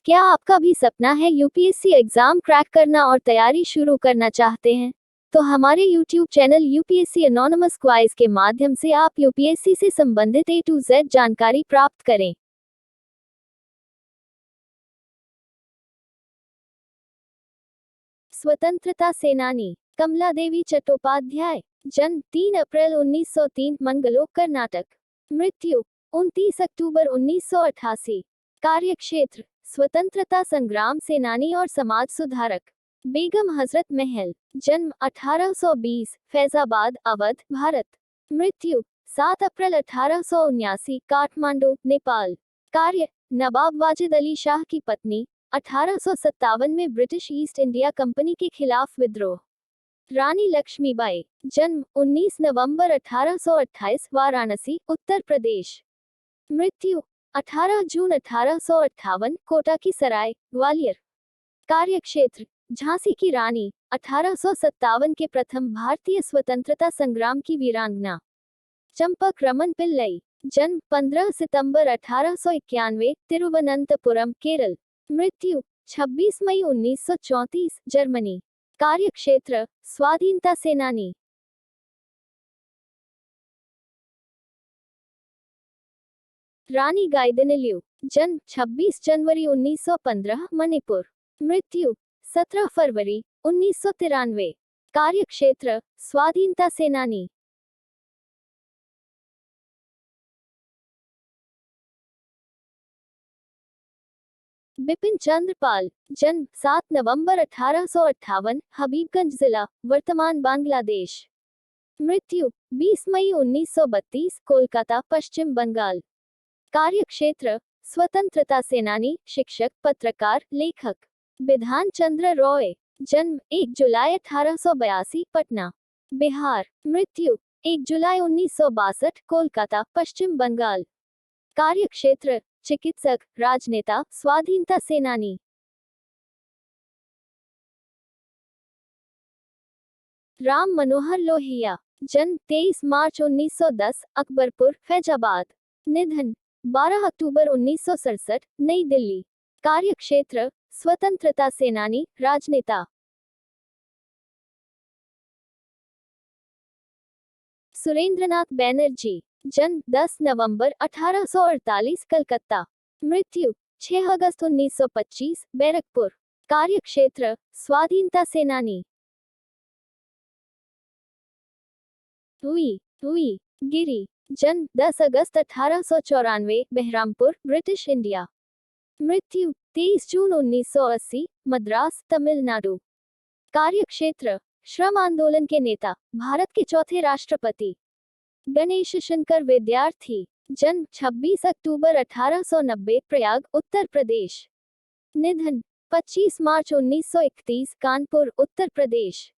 क्या आपका भी सपना है यूपीएससी एग्जाम क्रैक करना और तैयारी शुरू करना चाहते हैं? तो हमारे यूट्यूब चैनल यूपीएससी एनोनिमस क्वाइज के माध्यम से आप यूपीएससी से संबंधित A to Z जानकारी प्राप्त करें। स्वतंत्रता सेनानी कमला देवी चट्टोपाध्याय, जन्म 3 अप्रैल 1903, मंगलो, कर्नाटक। मृत्यु 29 अक्टूबर 1988। कार्यक्षेत्र स्वतंत्रता संग्राम सेनानी और समाज सुधारक। बेगम हजरत महल, जन्म 1820, फैजाबाद, अवध, भारत। मृत्यु 7 अप्रैल 1879, काठमांडू, नेपाल। कार्य नवाब वाजिद अली शाह की पत्नी, 1857 में ब्रिटिश ईस्ट इंडिया कंपनी के खिलाफ विद्रोह। रानी लक्ष्मीबाई, जन्म 19 नवंबर 1828, वाराणसी, उत्तर प्रदेश। मृत्यु 18 जून 1858, कोटा की सराय, ग्वालियर। कार्यक्षेत्र झांसी की रानी, 1857 के प्रथम भारतीय स्वतंत्रता संग्राम की वीरांगना। चंपक रमन पिल्लई, जन्म 15 सितंबर 1891, तिरुवनंतपुरम, केरल। मृत्यु 26 मई 1934, जर्मनी। कार्यक्षेत्र स्वाधीनता सेनानी। रानी गाइदिनल्यू, जन्म 26 जनवरी 1915, मणिपुर। मृत्यु 17 फरवरी 1993। कार्यक्षेत्र स्वाधीनता सेनानी। बिपिन चंद्र पाल, जन्म 7 नवंबर 1858, हबीबगंज जिला, वर्तमान बांग्लादेश। मृत्यु 20 मई 1932, कोलकाता, पश्चिम बंगाल। कार्यक्षेत्र स्वतंत्रता सेनानी, शिक्षक, पत्रकार, लेखक। बिधान चंद्र रॉय, जन्म 1 जुलाई 1882, पटना, बिहार। मृत्यु 1 जुलाई 1962, कोलकाता, पश्चिम बंगाल। कार्यक्षेत्र चिकित्सक, राजनेता, स्वाधीनता सेनानी। राम मनोहर लोहिया, जन्म 23 मार्च 1910, अकबरपुर, फैजाबाद। निधन 12 अक्टूबर 1967, नई दिल्ली। कार्यक्षेत्र स्वतंत्रता सेनानी, राजनेता। सुरेंद्रनाथ बैनर्जी, जन्म 10 नवंबर 1848, कलकत्ता। मृत्यु 6 अगस्त 1925, बैरकपुर। कार्यक्षेत्र स्वाधीनता सेनानी। हुई हुई गिरी, जन्म 10 अगस्त 1894, बहरामपुर, ब्रिटिश इंडिया। मृत्यु 23 जून 1980, मद्रास, तमिलनाडु। कार्यक्षेत्र श्रम आंदोलन के नेता, भारत के चौथे राष्ट्रपति। गणेश शंकर विद्यार्थी, जन्म 26 अक्टूबर 1890, प्रयाग, उत्तर प्रदेश। निधन 25 मार्च 1931, कानपुर, उत्तर प्रदेश।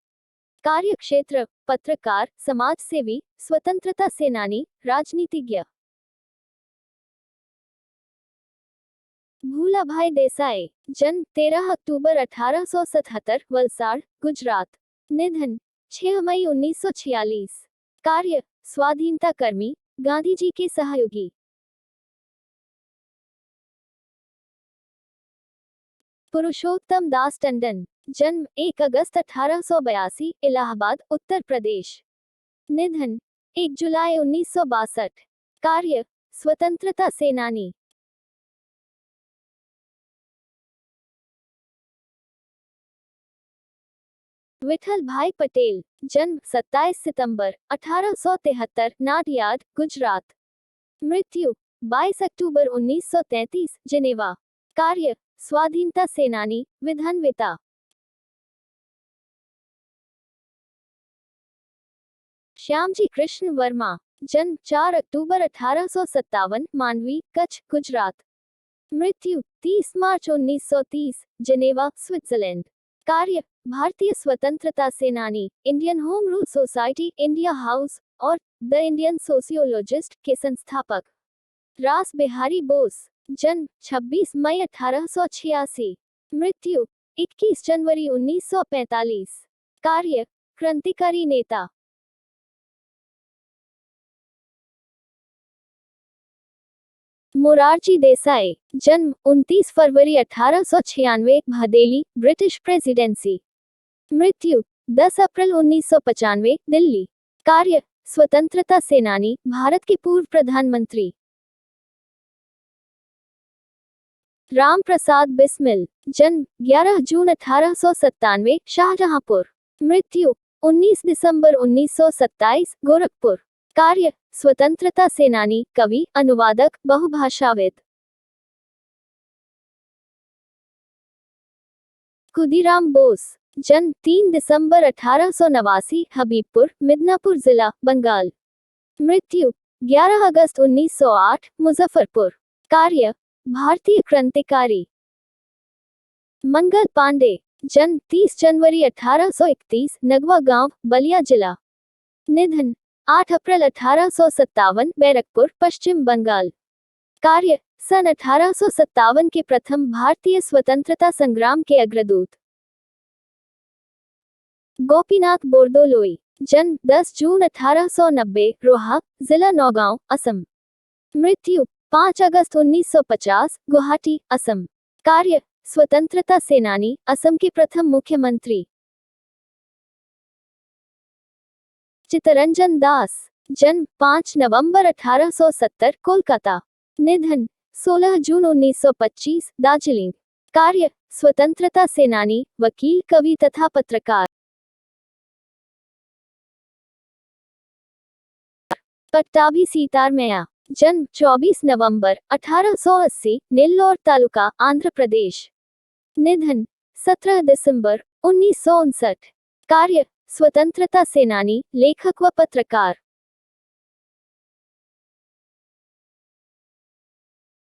कार्यक्षेत्र पत्रकार, समाजसेवी, स्वतंत्रता सेनानी, राजनीतिज्ञ। भूलाभाई देसाई, जन्म 13 अक्टूबर 1877, वलसाड़, गुजरात। निधन 6 मई 1946। कार्य स्वाधीनता कर्मी, गांधी जी के सहयोगी। पुरुषोत्तम दास टंडन, जन्म 1 अगस्त 1882, इलाहाबाद, उत्तर प्रदेश। निधन 1 जुलाई 1962। कार्य स्वतंत्रता सेनानी। विठल भाई पटेल, जन्म 27 सितंबर 1873, नाडियाड, गुजरात। मृत्यु 22 अक्टूबर 1933, जिनेवा। कार्य स्वाधीनता सेनानी, विधन्विता। श्यामजी कृष्ण वर्मा, जन्म 4 अक्टूबर 1857, मांडवी, कच्छ, गुजरात। मृत्यु 30 मार्च 1930, जिनेवा, स्विट्जरलैंड। कार्य भारतीय स्वतंत्रता सेनानी, Indian home rule society, India house और द इंडियन सोशियोलॉजिस्ट के संस्थापक। रास बिहारी बोस, जन्म 26 मई 1886। मृत्यु 21 जनवरी 1945। कार्य क्रांतिकारी नेता। मोरारजी देसाई, जन्म 29 फरवरी 1896, भदेली, ब्रिटिश प्रेसिडेंसी। मृत्यु 10 अप्रैल 1995, दिल्ली। कार्य स्वतंत्रता सेनानी, भारत के पूर्व प्रधानमंत्री। राम प्रसाद बिस्मिल, जन्म 11 जून 1897, शाहजहांपुर। मृत्यु 19 दिसंबर 1927, गोरखपुर। कार्य स्वतंत्रता सेनानी, कवि, अनुवादक, बहुभाषाविद। खुदीराम बोस, जन्म 3 दिसंबर 1889, हबीबपुर, मिदनापुर जिला, बंगाल। मृत्यु 11 अगस्त 1908, मुजफ्फरपुर। कार्य भारतीय क्रांतिकारी। मंगल पांडे, जन्म 30 जनवरी 1831, नगवा गांव, बलिया जिला। निधन 8 अप्रैल 1857, बैरकपुर, पश्चिम बंगाल। कार्य सन 1857 के प्रथम भारतीय स्वतंत्रता संग्राम के अग्रदूत। गोपीनाथ बोरदोलोई, जन्म 10 जून 1890, रोहा, जिला नौगांव, असम। मृत्यु 5 अगस्त 1950, गुवाहाटी, असम। कार्य स्वतंत्रता सेनानी, असम के प्रथम मुख्यमंत्री। चित्तरंजन दास, जन्म 5 नवंबर 1870, कोलकाता। निधन 16 जून 1925, दार्जिलिंग। कार्य स्वतंत्रता सेनानी, वकील, कवि तथा पत्रकार। पट्टाभी सीतारमैया, जन्म 24 नवंबर 1880, नेल्लोर तालुका, आंध्र प्रदेश। निधन 17 दिसंबर 1959। कार्य स्वतंत्रता सेनानी, लेखक व पत्रकार।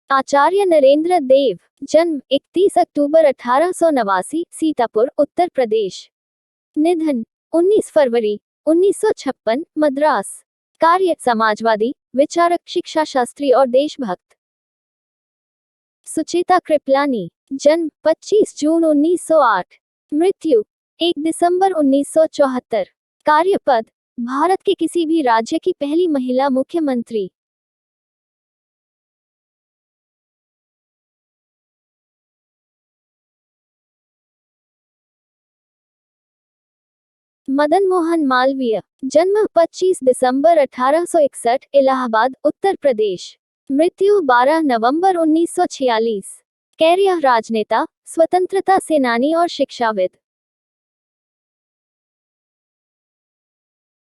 आचार्य नरेंद्र देव, जन्म 31 अक्टूबर 1889, सीतापुर, उत्तर प्रदेश। निधन 19 फरवरी 1956, मद्रास। कार्य समाजवादी, विचारक, शिक्षाशास्त्री और देशभक्त। सुचेता कृपलानी, जन्म 25 जून 1908, मृत्यु 1 दिसंबर 1974। कार्यपद भारत के किसी भी राज्य की पहली महिला मुख्यमंत्री। मदन मोहन मालवीय, जन्म 25 दिसंबर 1861, इलाहाबाद, उत्तर प्रदेश। मृत्यु 12 नवंबर 1946। कैरियर राजनेता, स्वतंत्रता सेनानी और शिक्षाविद।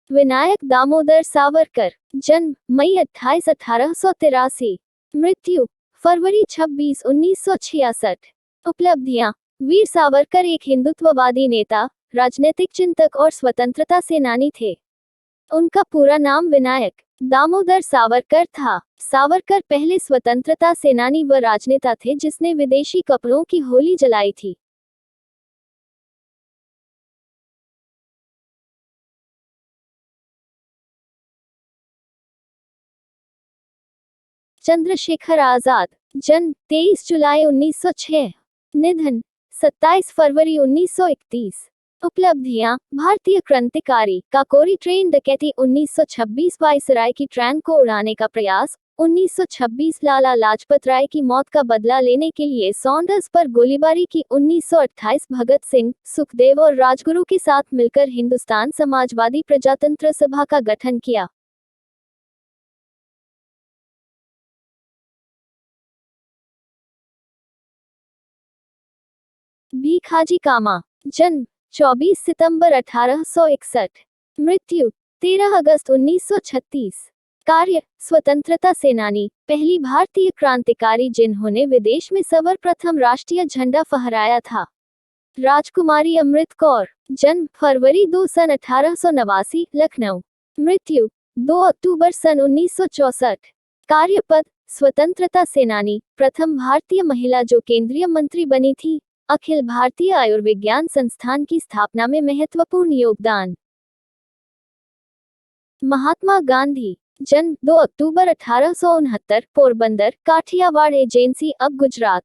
विनायक दामोदर सावरकर, जन्म मई 28 1883, मृत्यु फरवरी 26 1966। उपलब्धियां: वीर सावरकर एक हिंदुत्ववादी नेता, राजनीतिक चिंतक और स्वतंत्रता सेनानी थे। उनका पूरा नाम विनायक दामोदर सावरकर था। सावरकर पहले स्वतंत्रता सेनानी व राजनेता थे जिसने विदेशी कपड़ों की होली जलाई थी। चंद्रशेखर आजाद, जन्म 23 जुलाई 1906, निधन 27 फरवरी 1931। उपलब्धियां: भारतीय क्रांतिकारी, काकोरी ट्रेन डकैती 1926, वायसराय की ट्रेन को उड़ाने का प्रयास 1926, लाला लाजपत राय की मौत का बदला लेने के लिए सॉन्डर्स पर गोलीबारी की 1928, भगत सिंह, सुखदेव और राजगुरु के साथ मिलकर हिंदुस्तान समाजवादी प्रजातंत्र सभा का गठन किया। भीखाजी कामा, जन्म 24 सितंबर 1861, मृत्यु 13 अगस्त 1936। कार्य स्वतंत्रता सेनानी, पहली भारतीय क्रांतिकारी जिन्होंने विदेश में सर्वप्रथम राष्ट्रीय झंडा फहराया था। राजकुमारी अमृत कौर, जन्म फरवरी 2 सन 1889, लखनऊ। मृत्यु 2 अक्टूबर सन 1964। कार्यपद स्वतंत्रता सेनानी, प्रथम भारतीय महिला जो केंद्रीय मंत्री बनी थी। अखिल भारतीय आयुर्विज्ञान संस्थान की स्थापना में महत्वपूर्ण योगदान। महात्मा गांधी, जन्म 2 अक्टूबर 1869, पोरबंदर, काठियावाड़ एजेंसी, अब गुजरात।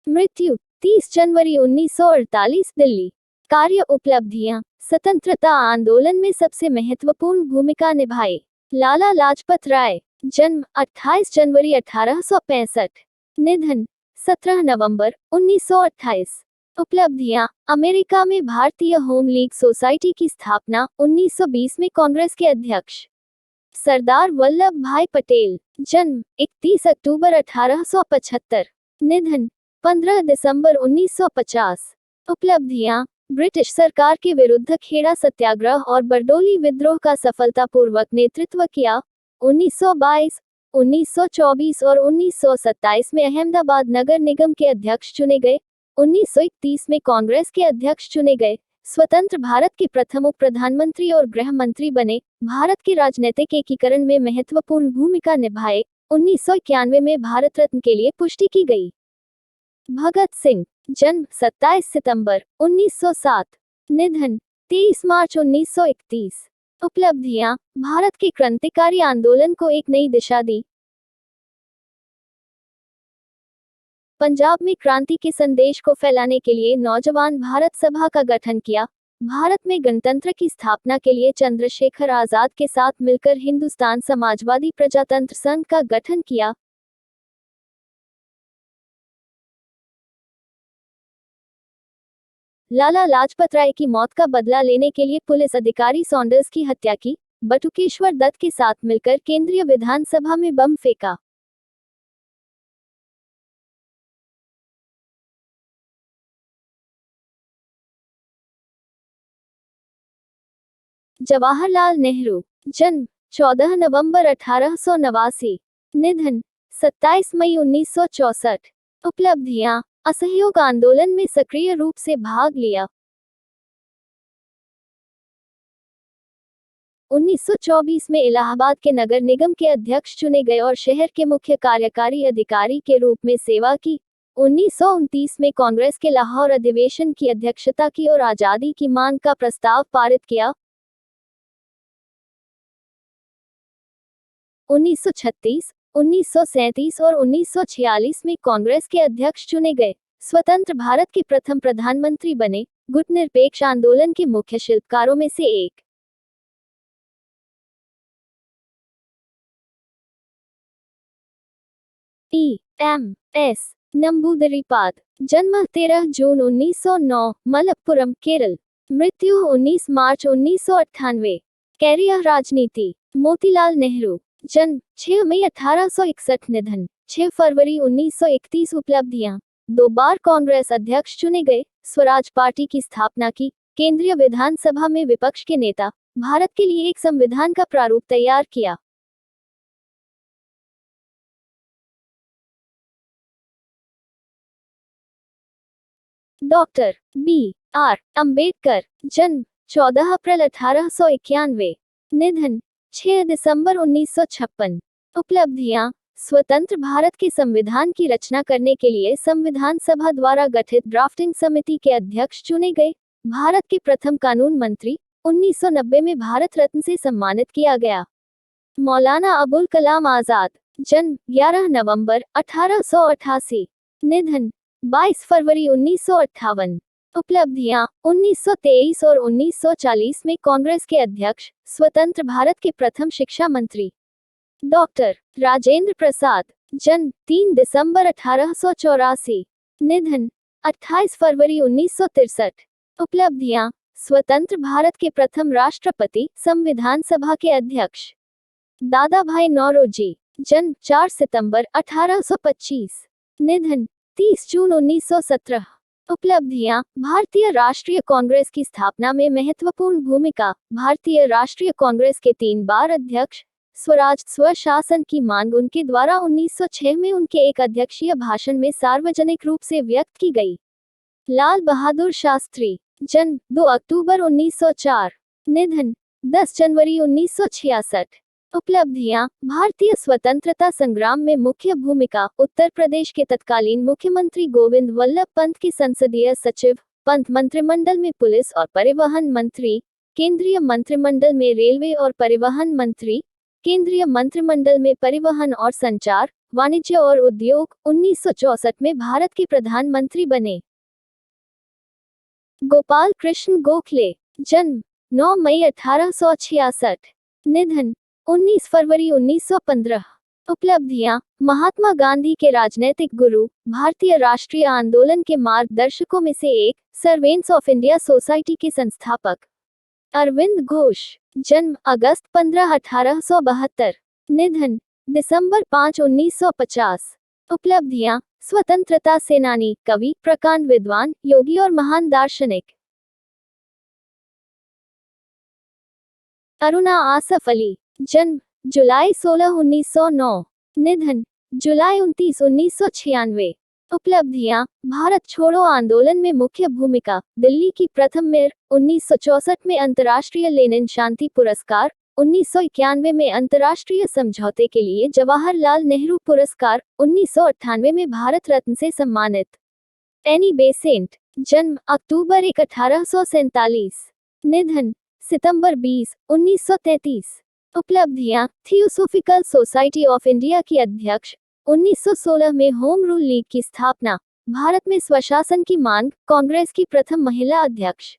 मृत्यु 30 जनवरी 1948, दिल्ली। कार्य उपलब्धियां: स्वतंत्रता आंदोलन में सबसे महत्वपूर्ण भूमिका निभाई। लाला लाजपत राय, जन्म 28 जनवरी 1865, निधन 17 नवंबर 1928। उपलब्धियां: अमेरिका में भारतीय होम लीग सोसाइटी की स्थापना, 1920 में कांग्रेस के अध्यक्ष सरदार वल्लभ भाई पटेल। जन्म 31 अक्टूबर 1875, निधन 15 दिसंबर 1950। उपलब्धियां: ब्रिटिश सरकार के विरुद्ध खेड़ा सत्याग्रह और बरडोली विद्रोह का सफलतापूर्वक नेतृत्व किया, 1922, 1924 और 1927 में अहमदाबाद नगर निगम के अध्यक्ष चुने गए, 1931 में कांग्रेस के अध्यक्ष चुने गए, स्वतंत्र भारत के प्रथम उप प्रधानमंत्री और गृह मंत्री बने, भारत के राजनीतिक एकीकरण में महत्वपूर्ण भूमिका निभाए, 1991 में भारत रत्न के लिए पुष्टि की गई। भगत सिंह। जन्म 27 सितंबर 1907, निधन 23 मार्च 1931। उपलब्धियां: भारत के क्रांतिकारी आंदोलन को एक नई दिशा दी, पंजाब में क्रांति के संदेश को फैलाने के लिए नौजवान भारत सभा का गठन किया, भारत में गणतंत्र की स्थापना के लिए चंद्रशेखर आजाद के साथ मिलकर हिंदुस्तान समाजवादी प्रजातंत्र संघ का गठन किया, लाला लाजपत राय की मौत का बदला लेने के लिए पुलिस अधिकारी सॉन्डर्स की हत्या की, बटुकेश्वर दत्त के साथ मिलकर केंद्रीय विधानसभा में बम फेंका। जवाहरलाल नेहरू। जन्म 14 नवंबर 1889, निधन 27 मई 1964। उपलब्धियां: असहयोग आंदोलन में सक्रिय रूप से भाग लिया, 1924 में इलाहाबाद के नगर निगम के अध्यक्ष चुने गए और शहर के मुख्य कार्यकारी अधिकारी के रूप में सेवा की, 1929 में कांग्रेस के लाहौर अधिवेशन की अध्यक्षता की और आजादी की मांग का प्रस्ताव पारित किया, 1936, 1937 और 1946 में कांग्रेस के अध्यक्ष चुने गए, स्वतंत्र भारत के प्रथम प्रधानमंत्री बने, गुटनिरपेक्ष आंदोलन के मुख्य शिल्पकारों में से एक। E.M.S. नंबूदरीपाद। जन्म 13 जून 1909, मलप्पुरम, केरल। मृत्यु 19 मार्च 1998। कैरियर राजनीति। मोतीलाल नेहरू। जन्म 6 मई 1861, निधन 6 फरवरी 1931। उपलब्धियां: 2 बार कांग्रेस अध्यक्ष चुने गए, स्वराज पार्टी की स्थापना की, केंद्रीय विधानसभा में विपक्ष के नेता, भारत के लिए एक संविधान का प्रारूप तैयार किया। Doctor B.R. अंबेडकर। जन्म 14 अप्रैल 1891, निधन 6 दिसंबर 1956। उपलब्धियां: स्वतंत्र भारत के संविधान की रचना करने के लिए संविधान सभा द्वारा गठित ड्राफ्टिंग समिति के अध्यक्ष चुने गए, भारत के प्रथम कानून मंत्री, 1990 में भारत रत्न से सम्मानित किया गया। मौलाना अबुल कलाम आजाद। जन्म 11 नवंबर 1888, निधन 22 फरवरी 1958। उपलब्धियां: 1923 और 1940 में कांग्रेस के अध्यक्ष, स्वतंत्र भारत के प्रथम शिक्षा मंत्री। डॉक्टर राजेंद्र प्रसाद। जन्म 3 दिसंबर 1884, निधन 28 फरवरी 1963। उपलब्धियां: स्वतंत्र भारत के प्रथम राष्ट्रपति, संविधान सभा के अध्यक्ष दादा भाई नौरोजी। जन्म 4 सितंबर 1825, निधन 30 जून 1917। उपलब्धियां: भारतीय राष्ट्रीय कांग्रेस की स्थापना में महत्वपूर्ण भूमिका, भारतीय राष्ट्रीय कांग्रेस के 3 बार अध्यक्ष, स्वराज स्वशासन की मांग उनके द्वारा 1906 में उनके एक अध्यक्षीय भाषण में सार्वजनिक रूप से व्यक्त की गई। लाल बहादुर शास्त्री। जन्म 2 अक्टूबर 1904, निधन 10 जनवरी 1966। उपलब्धियां: भारतीय स्वतंत्रता संग्राम में मुख्य भूमिका, उत्तर प्रदेश के तत्कालीन मुख्यमंत्री गोविंद वल्लभ पंत के संसदीय सचिव, पंत मंत्रिमंडल में पुलिस और परिवहन मंत्री, केंद्रीय मंत्रिमंडल में रेलवे और परिवहन मंत्री, केंद्रीय मंत्रिमंडल में परिवहन और संचार, वाणिज्य और उद्योग, 1964 में भारत के प्रधानमंत्री बने। गोपाल कृष्ण गोखले। जन्म 9 मई 1866, निधन 19 फरवरी 1915। उपलब्धियां: महात्मा गांधी के राजनैतिक गुरु, भारतीय राष्ट्रीय आंदोलन के मार्गदर्शकों में से एक, सर्वेंट्स ऑफ इंडिया सोसाइटी के संस्थापक अरविंद घोष। जन्म अगस्त 15, 1872। निधन दिसंबर 5, 1950। उपलब्धियां: स्वतंत्रता सेनानी, कवि, प्रकांड विद्वान, योगी और महान दार्शनिक। अरुणा आसफ अली। जन्म जुलाई 16, 1909। निधन जुलाई 29, 1996। उपलब्धियां: भारत छोड़ो आंदोलन में मुख्य भूमिका, दिल्ली की प्रथम मेयर, 1964 में अंतर्राष्ट्रीय लेनिन शांति पुरस्कार, 1991 में अंतर्राष्ट्रीय समझौते के लिए जवाहरलाल नेहरू पुरस्कार, 1998 में भारत रत्न से सम्मानित। Annie Besant. जन्म अक्टूबर 1, 1847। निधन सितंबर 20, 1933। उपलब्धियां: थियोसोफिकल सोसाइटी ऑफ इंडिया की अध्यक्ष, 1916 में होम रूल लीग की स्थापना, भारत में स्वशासन की मांग, कांग्रेस की प्रथम महिला अध्यक्ष।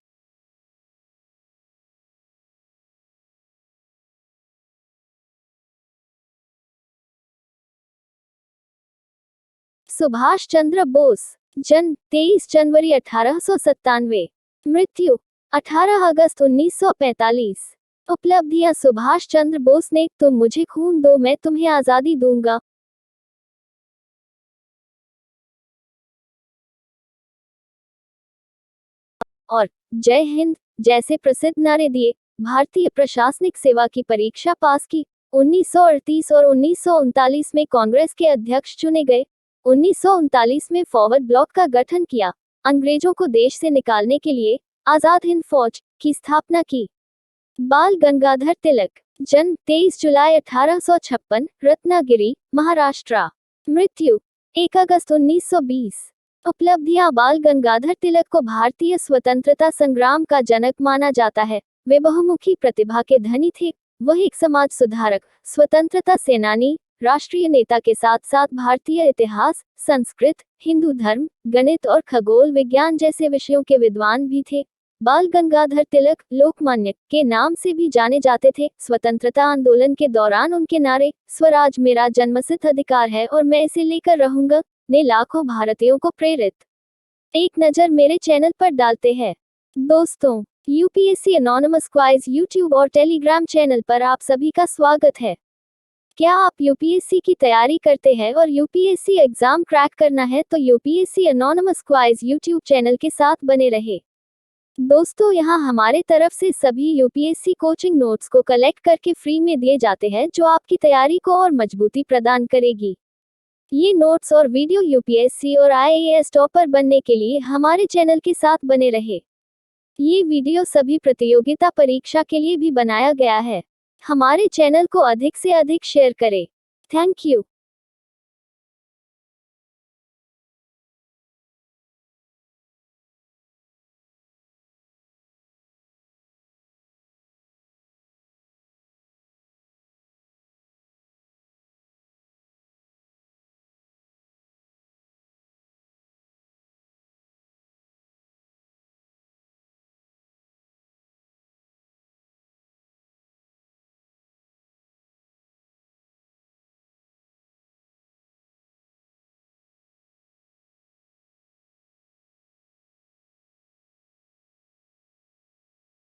सुभाष चंद्र बोस। जन्म 23 जनवरी 1897। मृत्यु 18 अगस्त 1945। उपलब्धियां: सुभाष चंद्र बोस ने तुम मुझे खून दो मैं तुम्हें आजादी दूंगा, और जय हिंद जैसे प्रसिद्ध नारे दिए। भारतीय प्रशासनिक सेवा की परीक्षा पास की। 1938 और 1939 में कांग्रेस के अध्यक्ष चुने गए। 1939 में फॉरवर्ड ब्लॉक का गठन किया। अंग्रेजों को देश से निकालने के लिए आजाद हिंद फौज की स्थापना की। बाल गंगाधर तिलक। जन्म 23 जुलाई 1856, रत्नागिरी, महाराष्ट्र। मृत्यु 1 अगस्त 1920। उपलब्धियां: बाल गंगाधर तिलक को भारतीय स्वतंत्रता संग्राम का जनक माना जाता है। वे बहुमुखी प्रतिभा के धनी थे। वह एक समाज सुधारक, स्वतंत्रता सेनानी, राष्ट्रीय नेता के साथ साथ भारतीय इतिहास, संस्कृत, हिंदू धर्म, गणित और खगोल विज्ञान जैसे विषयों के विद्वान भी थे। बाल गंगाधर तिलक लोकमान्य के नाम से भी जाने जाते थे। स्वतंत्रता आंदोलन के दौरान उनके नारे स्वराज मेरा जन्मसिद्ध अधिकार है और मैं इसे लेकर रहूंगा ने लाखों भारतीयों को प्रेरित। एक नज़र मेरे चैनल पर डालते हैं। दोस्तों, यूपीएससी एनोनिमस क्वाइज यूट्यूब और टेलीग्राम चैनल पर आप सभी का स्वागत है। क्या आप यूपीएससी की तैयारी करते हैं और यूपीएससी एग्जाम क्रैक करना है तो यूपीएससी एनोनिमस क्वाइज यूट्यूब चैनल के साथ बने रहे। दोस्तों, यहाँ हमारे तरफ से सभी यूपीएससी कोचिंग नोट्स को कलेक्ट करके फ्री में दिए जाते हैं जो आपकी तैयारी को और मजबूती प्रदान करेगी। ये नोट्स और वीडियो यूपीएससी और आईएएस टॉपर बनने के लिए हमारे चैनल के साथ बने रहे। ये वीडियो सभी प्रतियोगिता परीक्षा के लिए भी बनाया गया है। हमारे चैनल को अधिक से अधिक शेयर करें। Thank you.